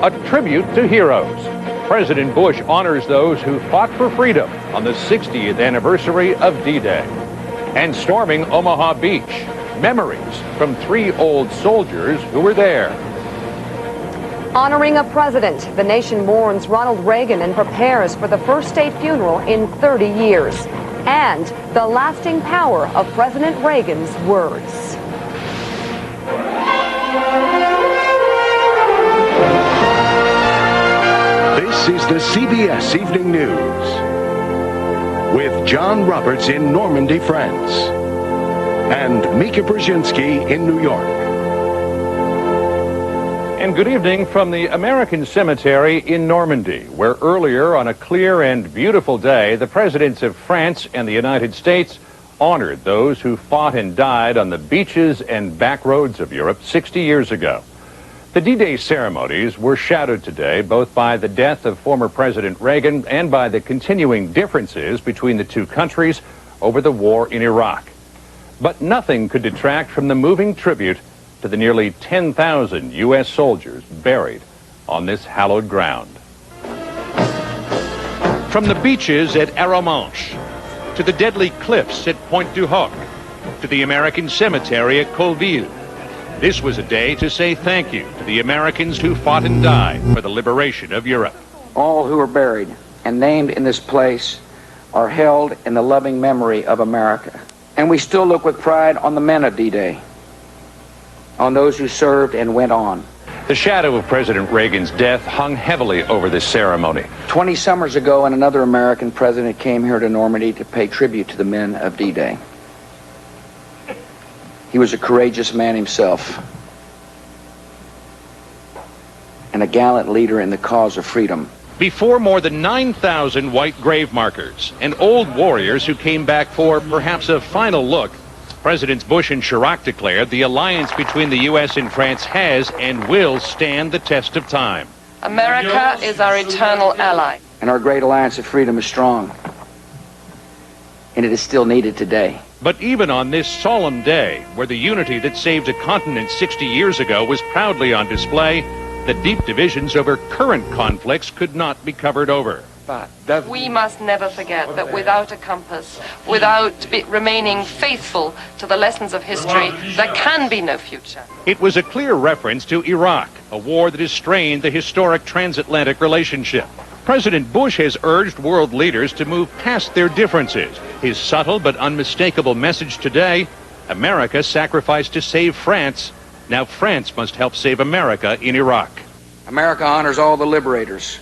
a tribute to heroes. President Bush honors those who fought for freedom on the 60th anniversary of D-Day. And storming Omaha Beach, memories from 3 old soldiers who were there. Honoring a president, the nation mourns Ronald Reagan and prepares for the first state funeral in 30 years. And the lasting power of President Reagan's words. This is the CBS Evening News with John Roberts in Normandy, France, and Mika Brzezinski in New York. And good evening from the American Cemetery in Normandy, where earlier on a clear and beautiful day, the presidents of France and the United States honored those who fought and died on the beaches and back roads of Europe 60 years ago. The D-Day ceremonies were shadowed today both by the death of former President Reagan and by the continuing differences between the two countries over the war in Iraq. But nothing could detract from the moving tribute to the nearly 10,000 U.S. soldiers buried on this hallowed ground. From the beaches at Arromanches, to the deadly cliffs at Pointe du Hoc, to the American Cemetery at Colville, this was a day to say thank you to the Americans who fought and died for the liberation of Europe. All who are buried and named in this place are held in the loving memory of America. And we still look with pride on the men of D-Day, on those who served and went on. The shadow of President Reagan's death hung heavily over this ceremony. 20 summers ago, and another American president came here to Normandy to pay tribute to the men of D-Day. He was a courageous man himself, and a gallant leader in the cause of freedom. Before more than 9,000 white grave markers and old warriors who came back for perhaps a final look, Presidents Bush and Chirac declared the alliance between the U.S. and France has and will stand the test of time. America is our eternal ally. And our great alliance of freedom is strong, and it is still needed today. But even on this solemn day, where the unity that saved a continent 60 years ago was proudly on display, the deep divisions over current conflicts could not be covered over. We must never forget that without a compass, without remaining faithful to the lessons of history, there can be no future. It was a clear reference to Iraq, a war that has strained the historic transatlantic relationship. President Bush has urged world leaders to move past their differences. His subtle but unmistakable message today: America sacrificed to save France. Now France must help save America in Iraq. America honors all the liberators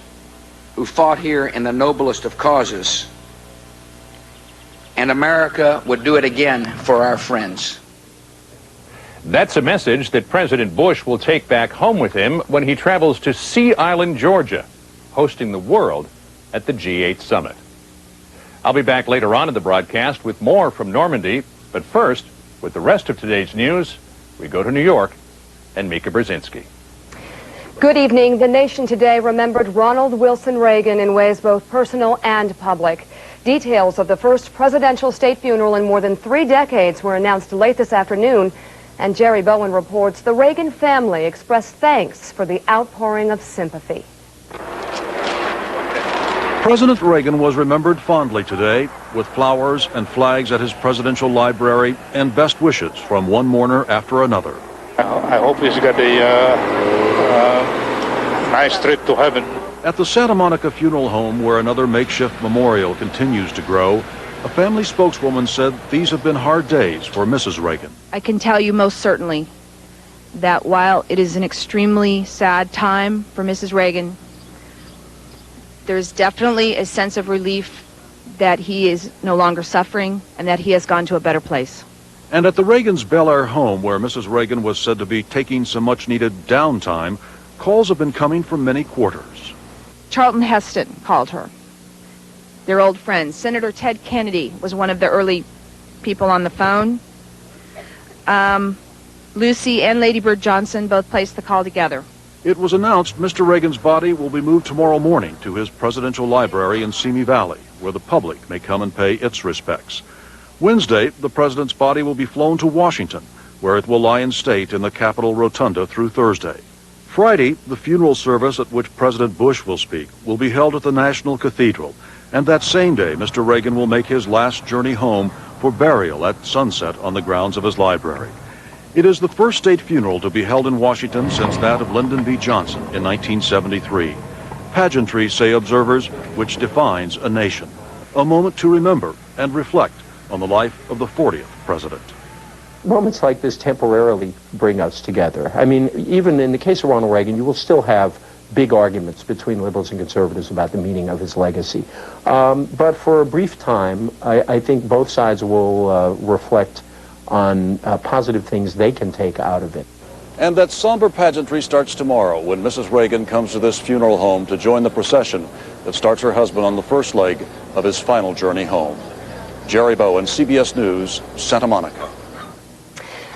who fought here in the noblest of causes. And America would do it again for our friends. That's a message that President Bush will take back home with him when he travels to Sea Island, Georgia, hosting the world at the G8 summit. I'll be back later on in the broadcast with more from Normandy, but first, with the rest of today's news, we go to New York and Mika Brzezinski. Good evening. The nation today remembered Ronald Wilson Reagan in ways both personal and public. Details of the first presidential state funeral in more than 3 decades were announced late this afternoon, and Jerry Bowen reports the Reagan family expressed thanks for the outpouring of sympathy. President Reagan was remembered fondly today with flowers and flags at his presidential library and best wishes from one mourner after another. I hope he's got a nice trip to heaven. At the Santa Monica Funeral Home, where another makeshift memorial continues to grow, a family spokeswoman said these have been hard days for Mrs. Reagan. I can tell you most certainly that while it is an extremely sad time for Mrs. Reagan, there's definitely a sense of relief that he is no longer suffering and that he has gone to a better place. And at the Reagan's Bel Air home, where Mrs. Reagan was said to be taking some much-needed downtime, calls have been coming from many quarters. Charlton Heston called her. Their old friend, Senator Ted Kennedy, was one of the early people on the phone. Lucy and Lady Bird Johnson both placed the call together. It was announced Mr. Reagan's body will be moved tomorrow morning to his presidential library in Simi Valley, where the public may come and pay its respects. Wednesday, the president's body will be flown to Washington, where it will lie in state in the Capitol Rotunda through Thursday. Friday, the funeral service at which President Bush will speak will be held at the National Cathedral. And that same day, Mr. Reagan will make his last journey home for burial at sunset on the grounds of his library. It is the first state funeral to be held in Washington since that of Lyndon B. Johnson in 1973. Pageantry, say observers, which defines a nation. A moment to remember and reflect on the life of the 40th president. Moments like this temporarily bring us together. I mean, even in the case of Ronald Reagan, you will still have big arguments between liberals and conservatives about the meaning of his legacy. But for a brief time, I think both sides will reflect on positive things they can take out of it. And that somber pageantry starts tomorrow when Mrs. Reagan comes to this funeral home to join the procession that starts her husband on the first leg of his final journey home. Jerry Bowen, CBS News, Santa Monica.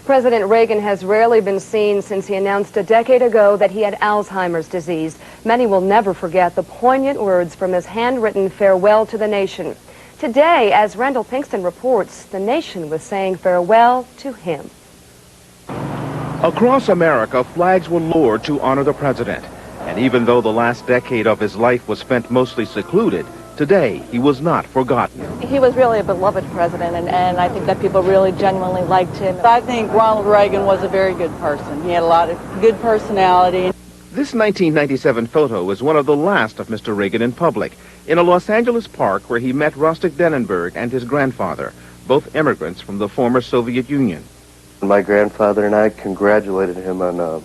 President Reagan has rarely been seen since he announced a decade ago that he had Alzheimer's disease. Many will never forget the poignant words from his handwritten farewell to the nation. Today, as Randall Pinkston reports, the nation was saying farewell to him. Across America, flags were lowered to honor the president. And even though the last decade of his life was spent mostly secluded, today he was not forgotten. He was really a beloved president, and I think that people really genuinely liked him. I think Ronald Reagan was a very good person. He had a lot of good personality. This 1997 photo is one of the last of Mr. Reagan in public, in a Los Angeles park where he met Rostic Dennenberg and his grandfather, both immigrants from the former Soviet Union. My grandfather and I congratulated him on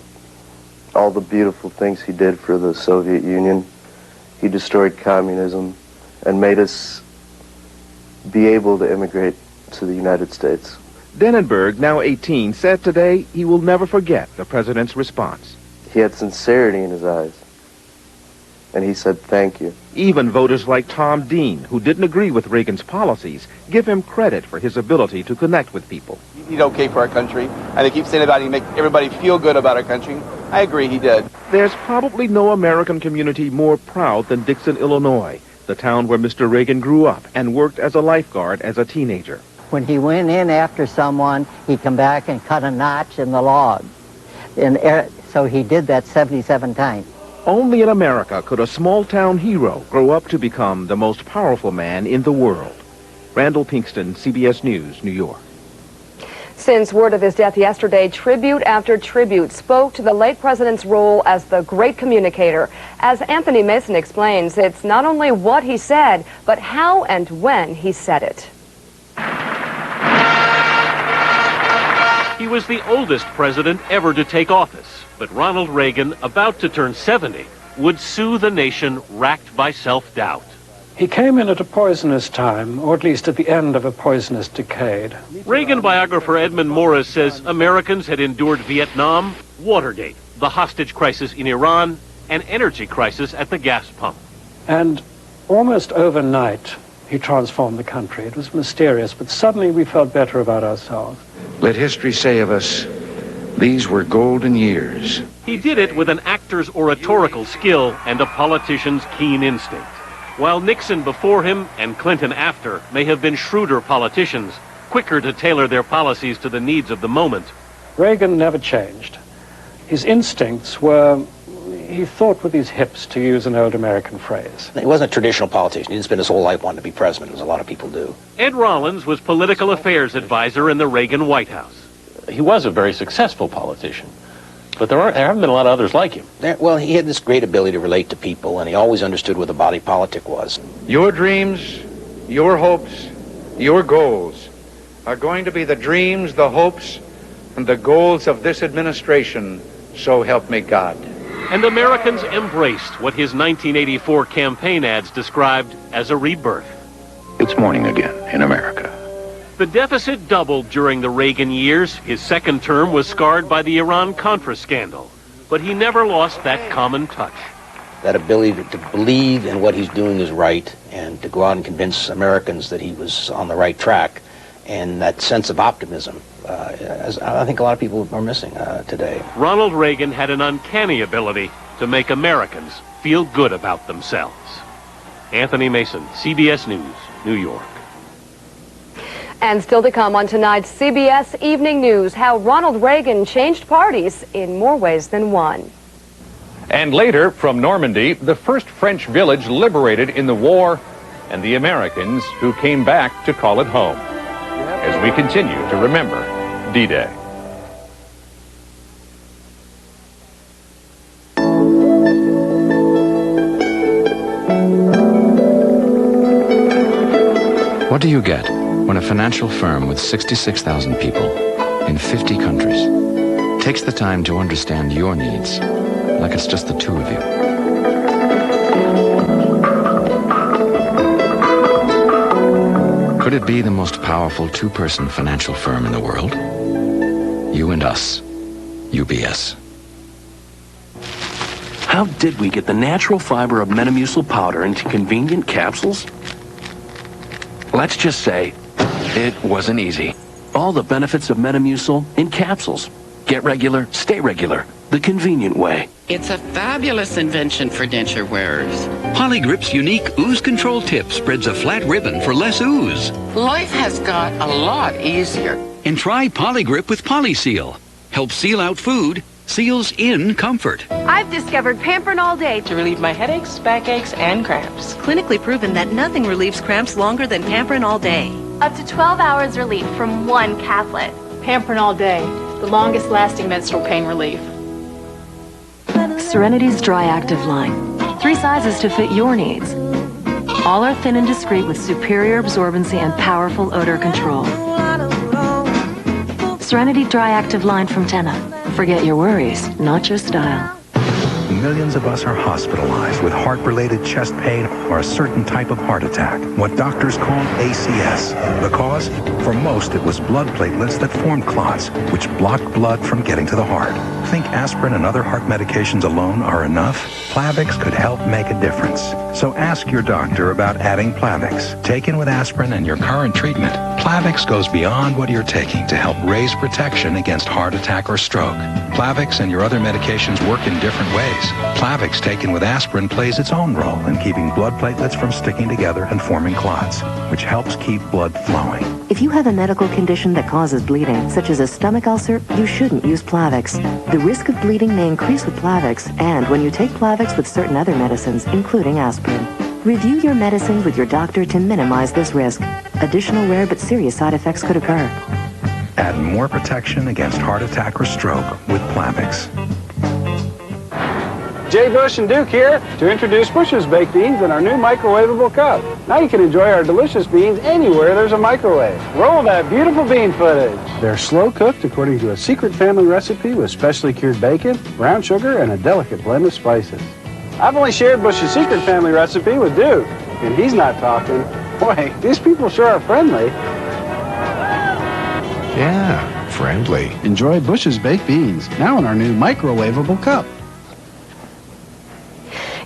all the beautiful things he did for the Soviet Union. He destroyed communism and made us be able to immigrate to the United States. Dennenberg, now 18, said today he will never forget the president's response. He had sincerity in his eyes, and he said thank you. Even voters like Tom Dean, who didn't agree with Reagan's policies, give him credit for his ability to connect with people. He did okay for our country, and they keep saying about he make everybody feel good about our country. I agree, he did. There's probably no American community more proud than Dixon, Illinois, the town where Mr. Reagan grew up and worked as a lifeguard as a teenager. When he went in after someone, he'd come back and cut a notch in the log. So he did that 77 times. Only in America could a small-town hero grow up to become the most powerful man in the world. Randall Pinkston, CBS News, New York. Since word of his death yesterday, tribute after tribute spoke to the late president's role as the great communicator. As Anthony Mason explains, it's not only what he said, but how and when he said it. He was the oldest president ever to take office, but Ronald Reagan, about to turn 70, would sue the nation racked by self-doubt. He came in at a poisonous time, or at least at the end of a poisonous decade. Reagan biographer Edmund Morris says Americans had endured Vietnam, Watergate, the hostage crisis in Iran, an energy crisis at the gas pump. And almost overnight, he transformed the country. It was mysterious, but suddenly we felt better about ourselves. Let history say of us, these were golden years. He did it with an actor's oratorical skill and a politician's keen instinct. While Nixon before him and Clinton after may have been shrewder politicians, quicker to tailor their policies to the needs of the moment, Reagan never changed. His instincts were, he thought with his hips, to use an old American phrase. He wasn't a traditional politician. He didn't spend his whole life wanting to be president, as a lot of people do. Ed Rollins was political affairs advisor in the Reagan White House. He was a very successful politician, but there haven't been a lot of others like him. Well, he had this great ability to relate to people, and he always understood what the body politic was. Your dreams, your hopes, your goals are going to be the dreams, the hopes, and the goals of this administration, so help me God. And Americans embraced what his 1984 campaign ads described as a rebirth. It's morning again in America. The deficit doubled during the Reagan years. His second term was scarred by the Iran-Contra scandal. But he never lost that common touch. That ability to believe in what he's doing is right and to go out and convince Americans that he was on the right track, and that sense of optimism, as I think a lot of people are missing today. Ronald Reagan had an uncanny ability to make Americans feel good about themselves. Anthony Mason, CBS News, New York. And still to come on tonight's CBS Evening News, how Ronald Reagan changed parties in more ways than one. And later, from Normandy, the first French village liberated in the war, and the Americans who came back to call it home. As we continue to remember D-Day. What do you get when a financial firm with 66,000 people in 50 countries takes the time to understand your needs like it's just the two of you? Could it be the most powerful two-person financial firm in the world? You and us. UBS. How did we get the natural fiber of Metamucil powder into convenient capsules? Let's just say it wasn't easy. All the benefits of Metamucil in capsules. Get regular, stay regular. The convenient way. It's a fabulous invention for denture wearers. Polygrip's unique ooze control tip spreads a flat ribbon for less ooze. Life has got a lot easier. And try Polygrip with Polyseal. Helps seal out food, seals in comfort. I've discovered Pamprin All Day to relieve my headaches, backaches, and cramps. Clinically proven that nothing relieves cramps longer than Pamprin All Day. Up to 12 hours relief from one caplet. Pamprin All Day, the longest lasting menstrual pain relief. Serenity's Dry Active line. 3 sizes to fit your needs. All are thin and discreet with superior absorbency and powerful odor control. Serenity Dry Active line from Tena. Forget your worries, not your style. Millions of us are hospitalized with heart-related chest pain or a certain type of heart attack, what doctors call ACS. The cause? For most, it was blood platelets that formed clots, which blocked blood from getting to the heart. Think aspirin and other heart medications alone are enough? Plavix could help make a difference. So ask your doctor about adding Plavix. Taken with aspirin and your current treatment, Plavix goes beyond what you're taking to help raise protection against heart attack or stroke. Plavix and your other medications work in different ways. Plavix taken with aspirin plays its own role in keeping blood platelets from sticking together and forming clots, which helps keep blood flowing. If you have a medical condition that causes bleeding, such as a stomach ulcer, you shouldn't use Plavix. The risk of bleeding may increase with Plavix, and when you take Plavix with certain other medicines, including aspirin. Review your medicine with your doctor to minimize this risk. Additional rare but serious side effects could occur. Add more protection against heart attack or stroke with Plavix. Jay Bush and Duke here to introduce Bush's Baked Beans in our new microwavable cup. Now you can enjoy our delicious beans anywhere there's a microwave. Roll that beautiful bean footage. They're slow cooked according to a secret family recipe with specially cured bacon, brown sugar, and a delicate blend of spices. I've only shared Bush's secret family recipe with Duke, and he's not talking. Boy, these people sure are friendly. Yeah, friendly. Enjoy Bush's Baked Beans, now in our new microwavable cup.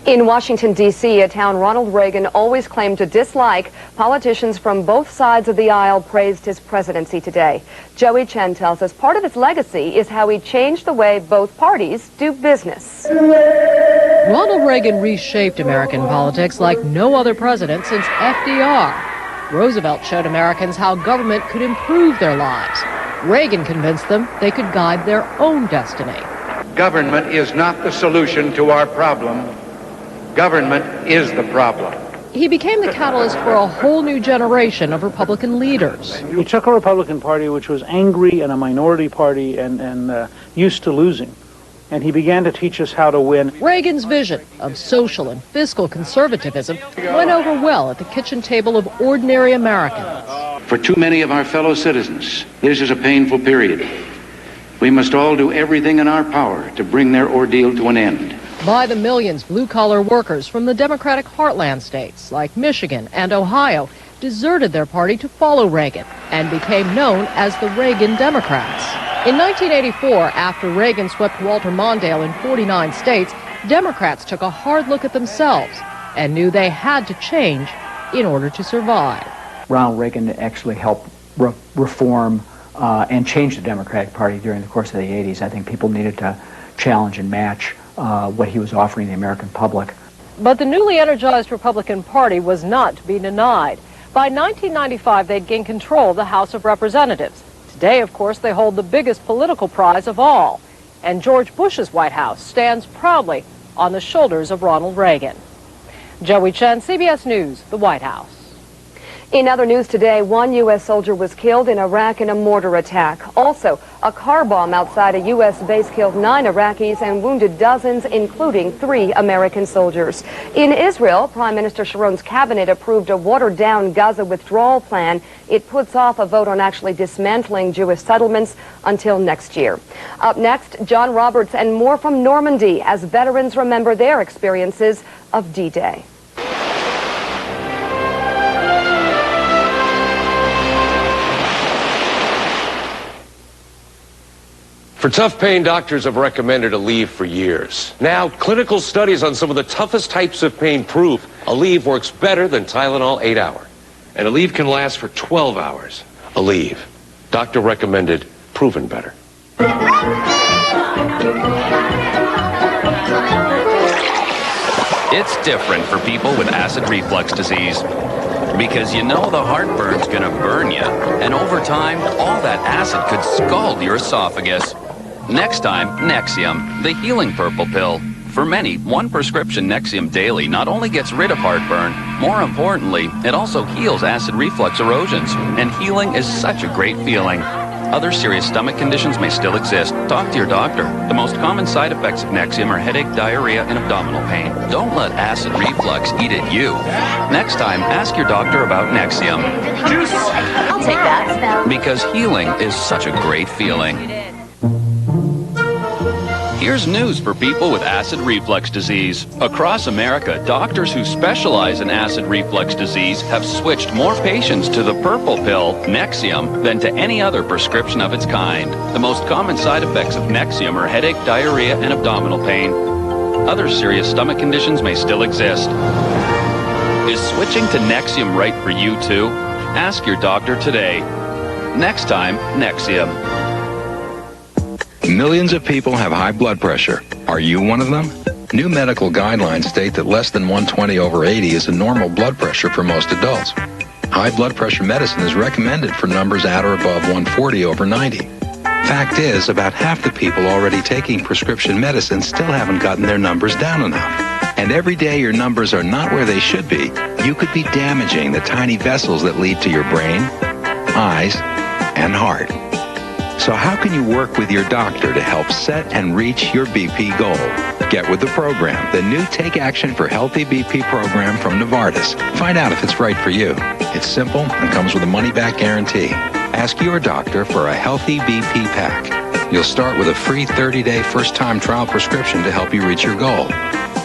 In Washington, D.C., a town Ronald Reagan always claimed to dislike, politicians from both sides of the aisle praised his presidency today. Joey Chen tells us part of his legacy is how he changed the way both parties do business. Ronald Reagan reshaped American politics like no other president since FDR. Roosevelt showed Americans how government could improve their lives. Reagan convinced them they could guide their own destiny. Government is not the solution to our problem. Government is the problem. He became the catalyst for a whole new generation of Republican leaders. He took a Republican Party which was angry and a minority party and used to losing, and he began to teach us how to win. Reagan's vision of social and fiscal conservatism went over well at the kitchen table of ordinary Americans. For too many of our fellow citizens, this is a painful period. We must all do everything in our power to bring their ordeal to an end. By the millions, blue-collar workers from the Democratic heartland states like Michigan and Ohio deserted their party to follow Reagan and became known as the Reagan Democrats. In 1984, after Reagan swept Walter Mondale in 49 states, Democrats took a hard look at themselves and knew they had to change in order to survive. Ronald Reagan actually helped reform and change the Democratic Party during the course of the 80s. I think people needed to challenge and match what he was offering the American public. But the newly energized Republican Party was not to be denied. By 1995, they'd gained control of the House of Representatives. Today, of course, they hold the biggest political prize of all. And George Bush's White House stands proudly on the shoulders of Ronald Reagan. Joey Chen, CBS News, the White House. In other news today, one U.S. soldier was killed in Iraq in a mortar attack. Also, a car bomb outside a U.S. base killed 9 Iraqis and wounded dozens, including 3 American soldiers. In Israel, Prime Minister Sharon's cabinet approved a watered-down Gaza withdrawal plan. It puts off a vote on actually dismantling Jewish settlements until next year. Up next, John Roberts and more from Normandy as veterans remember their experiences of D-Day. For tough pain, doctors have recommended Aleve for years. Now, clinical studies on some of the toughest types of pain prove Aleve works better than Tylenol 8-hour. And Aleve can last for 12 hours. Aleve, doctor recommended, proven better. It's different for people with acid reflux disease. Because you know the heartburn's gonna burn you. And over time, all that acid could scald your esophagus. Next time, Nexium, the healing purple pill. For many, one prescription Nexium daily not only gets rid of heartburn, more importantly, it also heals acid reflux erosions. And healing is such a great feeling. Other serious stomach conditions may still exist. Talk to your doctor. The most common side effects of Nexium are headache, diarrhea, and abdominal pain. Don't let acid reflux eat at you. Next time, ask your doctor about Nexium. Juice! I'll take that. Because healing is such a great feeling. Here's news for people with acid reflux disease. Across America, doctors who specialize in acid reflux disease have switched more patients to the purple pill, Nexium, than to any other prescription of its kind. The most common side effects of Nexium are headache, diarrhea, and abdominal pain. Other serious stomach conditions may still exist. Is switching to Nexium right for you too? Ask your doctor today. Next time, Nexium. Millions of people have high blood pressure. Are you one of them? New medical guidelines state that less than 120/80 is a normal blood pressure for most adults. High blood pressure medicine is recommended for numbers at or above 140/90. Fact is, about half the people already taking prescription medicine still haven't gotten their numbers down enough. And every day your numbers are not where they should be, you could be damaging the tiny vessels that lead to your brain, eyes, and heart. So how can you work with your doctor to help set and reach your BP goal? Get with the program, the new Take Action for Healthy BP program from Novartis. Find out if it's right for you. It's simple and comes with a money-back guarantee. Ask your doctor for a Healthy BP pack. You'll start with a free 30-day first-time trial prescription to help you reach your goal,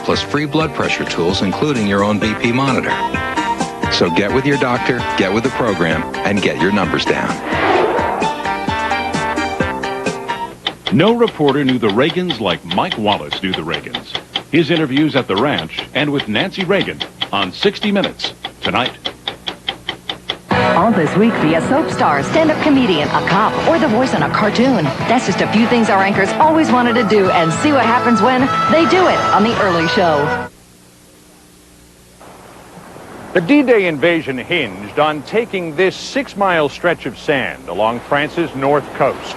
plus free blood pressure tools, including your own BP monitor. So get with your doctor, get with the program, and get your numbers down. No reporter knew the Reagans like Mike Wallace knew the Reagans. His interviews at the ranch and with Nancy Reagan on 60 Minutes tonight. All this week, be a soap star, stand-up comedian, a cop, or the voice in a cartoon. That's just a few things our anchors always wanted to do, and see what happens when they do it on The Early Show. The D-Day invasion hinged on taking this 6-mile stretch of sand along France's north coast.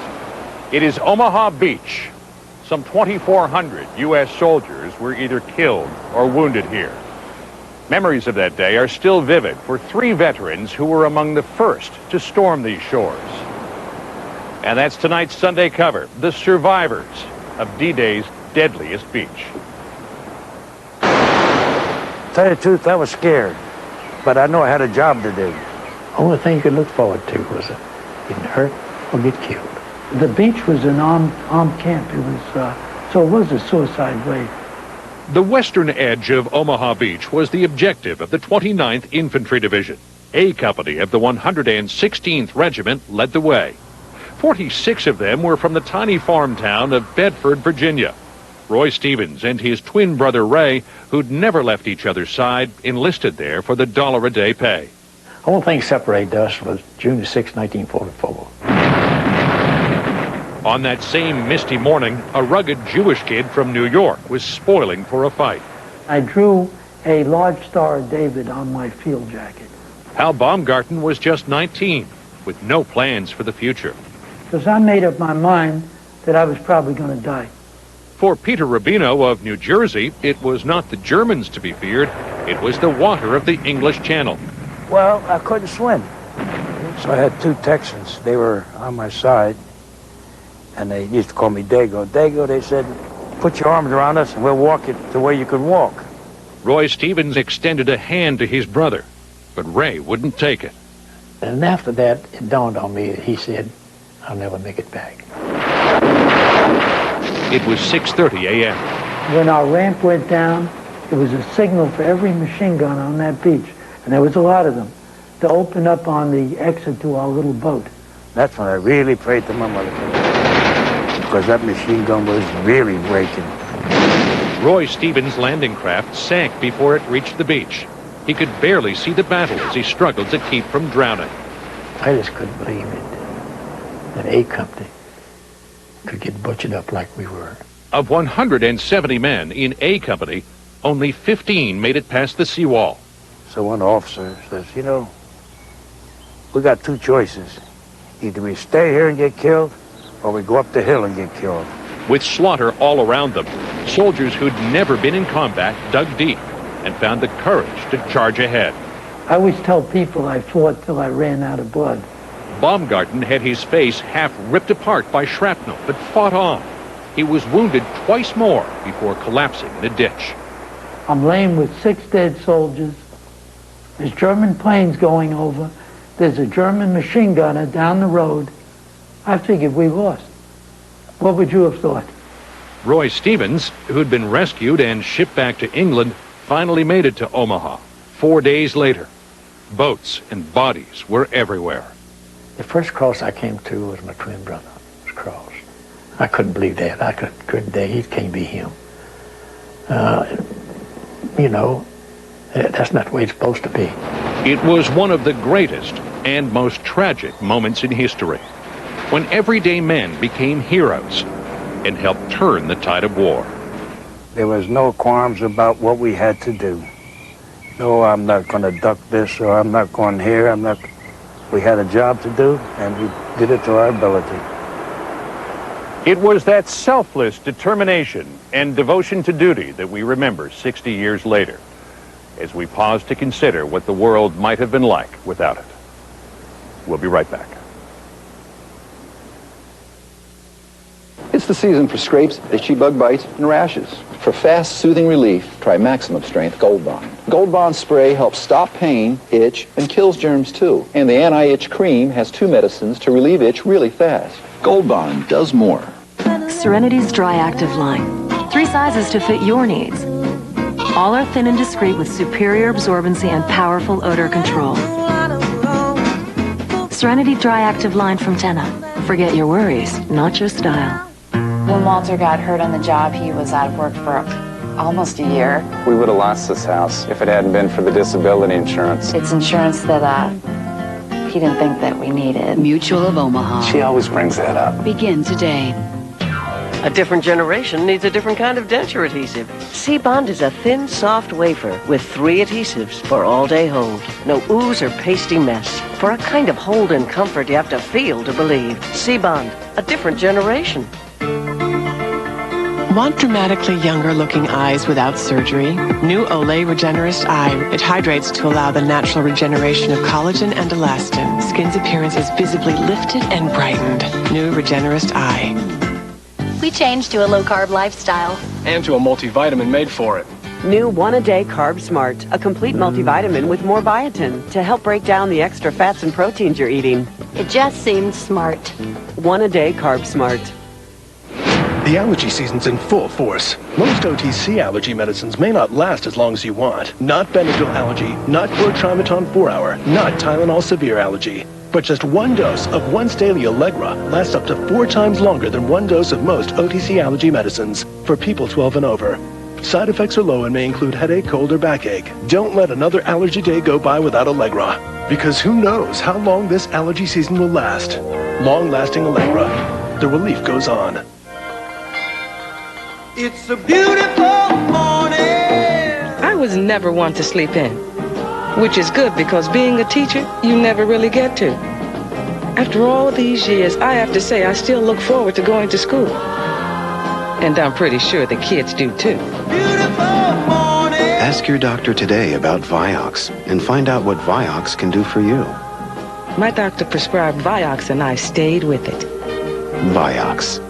It is Omaha Beach. Some 2,400 U.S. soldiers were either killed or wounded here. Memories of that day are still vivid for 3 veterans who were among the first to storm these shores. And that's tonight's Sunday cover, the survivors of D-Day's deadliest beach. Tell you the truth, I was scared, but I know I had a job to do. Only thing you could look forward to was getting hurt or get killed. The beach was an armed camp. It was, so it was a suicide wave. The western edge of Omaha Beach was the objective of the 29th Infantry Division. A company of the 116th Regiment led the way. 46 of them were from the tiny farm town of Bedford, Virginia. Roy Stevens and his twin brother Ray, who'd never left each other's side, enlisted there for the $1-a-day pay. The only thing separated us was June 6, 1944. On that same misty morning, a rugged Jewish kid from New York was spoiling for a fight. I drew a large Star of David on my field jacket. Hal Baumgarten was just 19, with no plans for the future. Because I made up my mind that I was probably going to die. For Peter Rubino of New Jersey, it was not the Germans to be feared. It was the water of the English Channel. Well, I couldn't swim. So I had two Texans. They were on my side, and they used to call me Dago. Dago, they said, put your arms around us and we'll walk it to where you could walk. Roy Stevens extended a hand to his brother, but Ray wouldn't take it. And after that, it dawned on me that he said, I'll never make it back. It was 6:30 a.m. When our ramp went down, it was a signal for every machine gun on that beach, and there was a lot of them, to open up on the exit to our little boat. That's when I really prayed to my mother, because that machine gun was really breaking. Roy Stevens' landing craft sank before it reached the beach. He could barely see the battle as he struggled to keep from drowning. I just couldn't believe it, that A Company could get butchered up like we were. Of 170 men in A Company, only 15 made it past the seawall. So one officer says, you know, we got two choices. Either we stay here and get killed, or we go up the hill and get killed. With slaughter all around them, soldiers who'd never been in combat dug deep and found the courage to charge ahead. I always tell people I fought till I ran out of blood. Baumgarten had his face half ripped apart by shrapnel, but fought on. He was wounded twice more before collapsing in a ditch. I'm laying with 6 dead soldiers. There's German planes going over. There's a German machine gunner down the road. I figured we lost. What would you have thought? Roy Stevens, who'd been rescued and shipped back to England, finally made it to Omaha. 4 days later, boats and bodies were everywhere. The first cross I came to was my twin brother. Was crossed. I couldn't believe that. I couldn't. It can't be him. You know, that's not the way it's supposed to be. It was one of the greatest and most tragic moments in history, when everyday men became heroes and helped turn the tide of war. There was no qualms about what we had to do. No, I'm not going to duck this, or I'm not going here. We had a job to do, and we did it to our ability. It was that selfless determination and devotion to duty that we remember 60 years later, as we pause to consider what the world might have been like without it. We'll be right back. It's the season for scrapes, itchy bug bites, and rashes. For fast, soothing relief, try Maximum Strength Gold Bond. Gold Bond spray helps stop pain, itch, and kills germs too. And the anti-itch cream has 2 medicines to relieve itch really fast. Gold Bond does more. Serenity's Dry Active line. 3 sizes to fit your needs. All are thin and discreet with superior absorbency and powerful odor control. Serenity Dry Active line from Tenna. Forget your worries, not your style. When Walter got hurt on the job, he was out of work for almost a year. We would have lost this house if it hadn't been for the disability insurance. It's insurance that he didn't think that we needed. Mutual of Omaha. She always brings that up. Begin today. A different generation needs a different kind of denture adhesive. C-Bond is a thin, soft wafer with 3 adhesives for all-day hold. No ooze or pasty mess. For a kind of hold and comfort you have to feel to believe. C-Bond, a different generation. Want dramatically younger looking eyes without surgery? New Olay Regenerist Eye. It hydrates to allow the natural regeneration of collagen and elastin. Skin's appearance is visibly lifted and brightened. New Regenerist Eye. We changed to a low-carb lifestyle. And to a multivitamin made for it. New One-A-Day Carb Smart, a complete multivitamin with more biotin to help break down the extra fats and proteins you're eating. It just seemed smart. One-A-Day Carb Smart. The allergy season's in full force. Most OTC allergy medicines may not last as long as you want. Not Benadryl allergy, not Chlortrimeton 4-hour, not Tylenol severe allergy. But just 1 dose of once daily Allegra lasts up to 4 times longer than 1 dose of most OTC allergy medicines for people 12 and over. Side effects are low and may include headache, cold, or backache. Don't let another allergy day go by without Allegra, because who knows how long this allergy season will last. Long-lasting Allegra. The relief goes on. It's a beautiful morning. I was never one to sleep in, which is good because being a teacher, you never really get to. After all these years, I have to say I still look forward to going to school. And I'm pretty sure the kids do too. Ask your doctor today about Vioxx and find out what Vioxx can do for you. My doctor prescribed Vioxx and I stayed with it. Vioxx.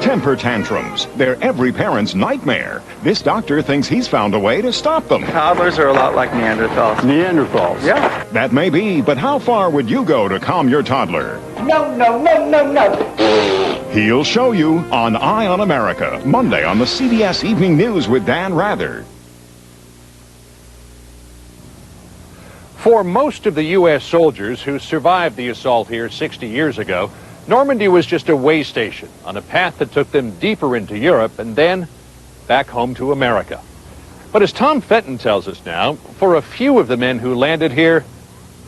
Temper tantrums. They're every parent's nightmare. This doctor thinks he's found a way to stop them. Toddlers are a lot like Neanderthals. Neanderthals? Yeah. That may be, but how far would you go to calm your toddler? No, no, no, no, no. He'll show you on Eye on America, Monday on the CBS Evening News with Dan Rather. For most of the U.S. soldiers who survived the assault here 60 years ago, Normandy was just a way station on a path that took them deeper into Europe and then back home to America. But as Tom Fenton tells us now, for a few of the men who landed here,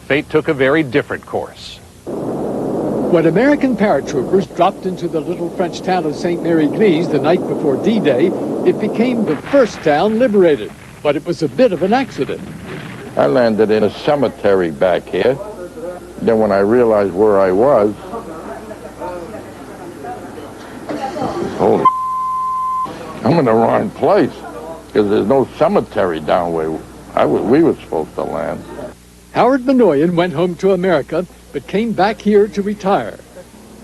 fate took a very different course. When American paratroopers dropped into the little French town of St. Mary-Grise the night before D-Day, it became the first town liberated. But it was a bit of an accident. I landed in a cemetery back here. Then when I realized where I was, holy, I'm in the wrong place because there's no cemetery down where we were supposed to land. Howard Minoyan went home to America, but came back here to retire.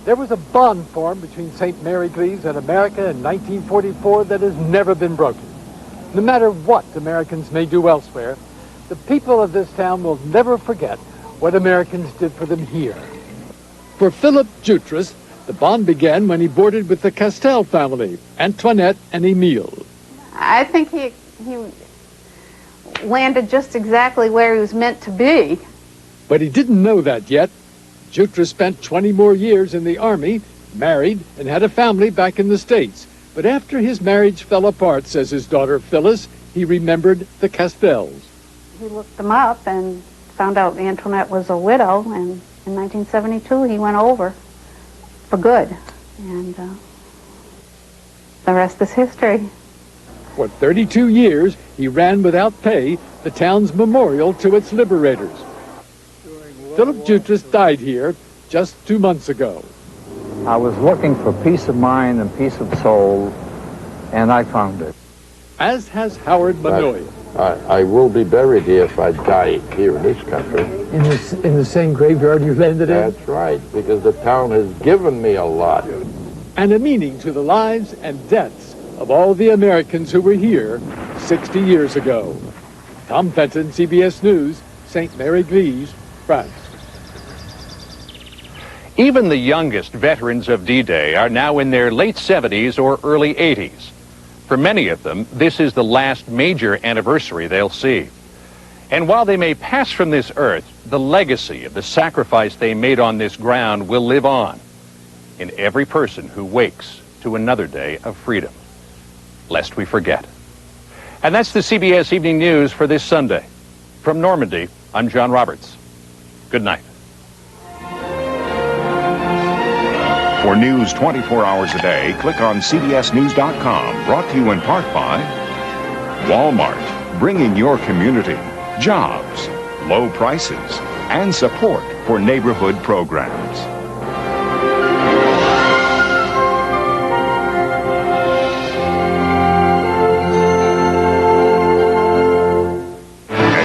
There was a bond formed between St. Mary-Grise and America in 1944 that has never been broken. No matter what Americans may do elsewhere, the people of this town will never forget what Americans did for them here. For Philip Jutras, the bond began when he boarded with the Castell family, Antoinette and Emile. I think he landed just exactly where he was meant to be. But he didn't know that yet. Jutras spent 20 more years in the Army, married, and had a family back in the States. But after his marriage fell apart, says his daughter Phyllis, he remembered the Castells. He looked them up and found out Antoinette was a widow, and in 1972 he went over for good. And the rest is history. For 32 years, he ran without pay the town's memorial to its liberators. Philip Jutras died here just 2 months ago. I was looking for peace of mind and peace of soul, and I found it. As has Howard Minoyan. I will be buried here if I die here in this country. In the same graveyard you landed in? That's right, because the town has given me a lot. And a meaning to the lives and deaths of all the Americans who were here 60 years ago. Tom Fenton, CBS News, St. Mary-Grise, France. Even the youngest veterans of D-Day are now in their late 70s or early 80s. For many of them, this is the last major anniversary they'll see. And while they may pass from this earth, the legacy of the sacrifice they made on this ground will live on in every person who wakes to another day of freedom, lest we forget. And that's the CBS Evening News for this Sunday. From Normandy, I'm John Roberts. Good night. For news 24 hours a day, click on CBSNews.com. Brought to you in part by Walmart, bringing your community jobs, low prices, and support for neighborhood programs.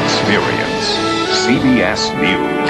Experience CBS News.